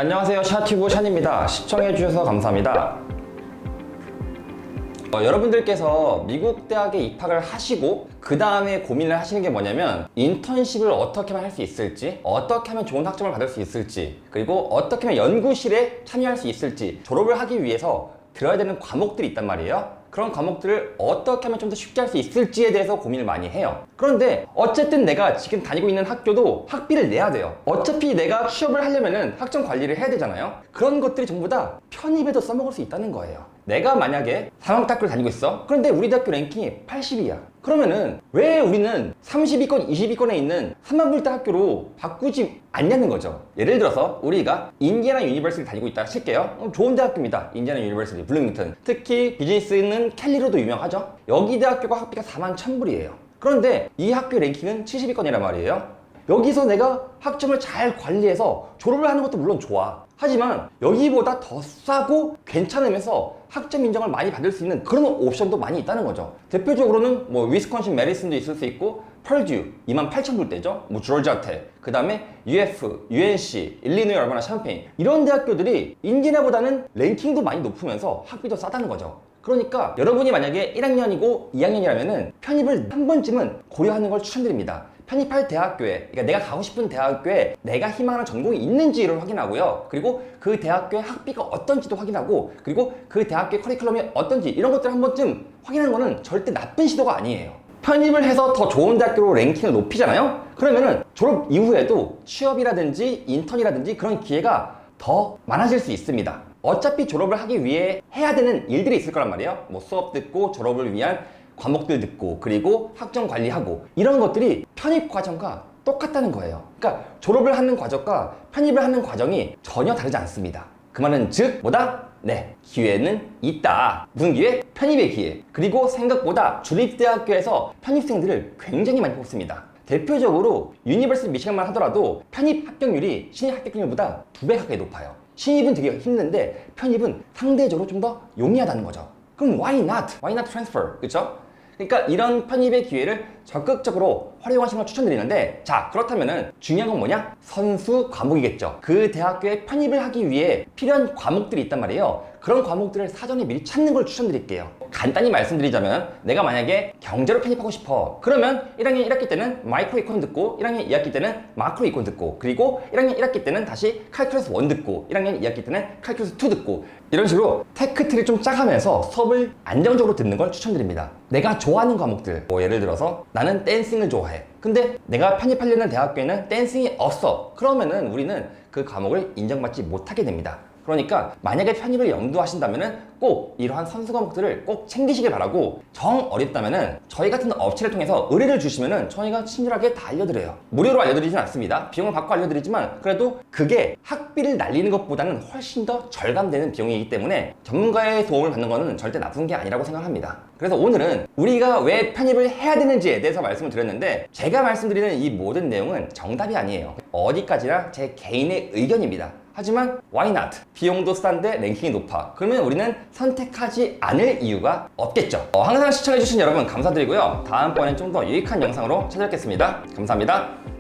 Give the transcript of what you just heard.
안녕하세요, 샤튜브 샨입니다. 시청해주셔서 감사합니다. 여러분들께서 미국 대학에 입학을 하시고 그 다음에 고민을 하시는 게 뭐냐면 인턴십을 어떻게 하면 할 수 있을지, 어떻게 하면 좋은 학점을 받을 수 있을지, 그리고 어떻게 하면 연구실에 참여할 수 있을지, 졸업을 하기 위해서 들어야 되는 과목들이 있단 말이에요. 그런 과목들을 어떻게 하면 좀 더 쉽게 할 수 있을지에 대해서 고민을 많이 해요. 그런데 어쨌든 내가 지금 다니고 있는 학교도 학비를 내야 돼요. 어차피 내가 취업을 하려면은 학점 관리를 해야 되잖아요. 그런 것들이 전부 다 편입에도 써먹을 수 있다는 거예요. 내가 만약에 상업대학교를 다니고 있어. 그런데 우리 대학교 랭킹이 80이야. 그러면은 왜 우리는 30위권, 20위권에 있는 3만 불대 학교로 바꾸지 않냐는 거죠. 예를 들어서 우리가 인디애나 유니버시티를 다니고 있다 칠게요. 좋은 대학교입니다. 인디애나 유니버시티, 블루밍턴. 특히 비즈니스는 캘리로도 유명하죠. 여기 대학교가 학비가 41,000불이에요. 그런데 이 학교 랭킹은 70위권이란 말이에요. 여기서 내가 학점을 잘 관리해서 졸업을 하는 것도 물론 좋아. 하지만 여기보다 더 싸고 괜찮으면서 학점 인정을 많이 받을 수 있는 그런 옵션도 많이 있다는 거죠. 대표적으로는 뭐 위스콘신 메디슨도 있을 수 있고, 펄듀 28,000불대죠. 뭐 조지아 텍, 그 다음에 UF, UNC, 일리노이 얼바나 샴페인, 이런 대학교들이 인디애나보다는 랭킹도 많이 높으면서 학비도 싸다는 거죠. 그러니까 여러분이 만약에 1학년이고 2학년이라면은 편입을 한 번쯤은 고려하는 걸 추천드립니다. 편입할 대학교에, 그러니까 내가 가고 싶은 대학교에 내가 희망하는 전공이 있는지를 확인하고요. 그리고 그 대학교의 학비가 어떤지도 확인하고, 그리고 그 대학교의 커리큘럼이 어떤지, 이런 것들을 한 번쯤 확인하는 거는 절대 나쁜 시도가 아니에요. 편입을 해서 더 좋은 대학교로 랭킹을 높이잖아요? 그러면은 졸업 이후에도 취업이라든지 인턴이라든지 그런 기회가 더 많아질 수 있습니다. 어차피 졸업을 하기 위해 해야 되는 일들이 있을 거란 말이에요. 뭐 수업 듣고, 졸업을 위한 과목들 듣고, 그리고 학점 관리하고, 이런 것들이 편입 과정과 똑같다는 거예요. 그러니까 졸업을 하는 과정과 편입을 하는 과정이 전혀 다르지 않습니다. 그 말은 즉 뭐다? 네, 기회는 있다. 무슨 기회? 편입의 기회. 그리고 생각보다 주립대학교에서 편입생들을 굉장히 많이 뽑습니다. 대표적으로 유니버시티 미시간만 하더라도 편입 합격률이 신입 합격률보다 2배 가까이 높아요. 신입은 되게 힘든데 편입은 상대적으로 좀 더 용이하다는 거죠. 그럼 why not? Why not transfer? 그쵸? 그러니까 이런 편입의 기회를 적극적으로 활용하시는 걸 추천드리는데, 자, 그렇다면은 중요한 건 뭐냐? 선수 과목이겠죠. 그 대학교에 편입을 하기 위해 필요한 과목들이 있단 말이에요. 그런 과목들을 사전에 미리 찾는 걸 추천드릴게요. 간단히 말씀드리자면, 내가 만약에 경제로 편입하고 싶어. 그러면 1학년 1학기 때는 마이크로 이콘 듣고, 1학년 2학기 때는 마크로 이콘 듣고, 그리고 1학년 1학기 때는 다시 칼큘러스 1 듣고, 1학년 2학기 때는 칼큘러스 2 듣고, 이런 식으로 테크트를 좀 짜가면서 수업을 안정적으로 듣는 걸 추천드립니다. 내가 좋아하는 과목들, 뭐 예를 들어서 나는 댄싱을 좋아해. 근데 내가 편입하려는 대학교에는 댄싱이 없어. 그러면은 우리는 그 과목을 인정받지 못하게 됩니다. 그러니까 만약에 편입을 염두하신다면은 꼭 이러한 선수 과목들을 꼭 챙기시길 바라고, 정 어렵다면은 저희 같은 업체를 통해서 의뢰를 주시면은 저희가 친절하게 다 알려드려요. 무료로 알려드리진 않습니다. 비용을 받고 알려드리지만 그래도 그게 학비를 날리는 것보다는 훨씬 더 절감되는 비용이기 때문에 전문가의 도움을 받는 거는 절대 나쁜 게 아니라고 생각합니다. 그래서 오늘은 우리가 왜 편입을 해야 되는지에 대해서 말씀을 드렸는데, 제가 말씀드리는 이 모든 내용은 정답이 아니에요. 어디까지나 제 개인의 의견입니다. 하지만 why not? 비용도 싼데 랭킹이 높아. 그러면 우리는 선택하지 않을 이유가 없겠죠. 항상 시청해주신 여러분 감사드리고요. 다음번엔 좀 더 유익한 영상으로 찾아뵙겠습니다. 감사합니다.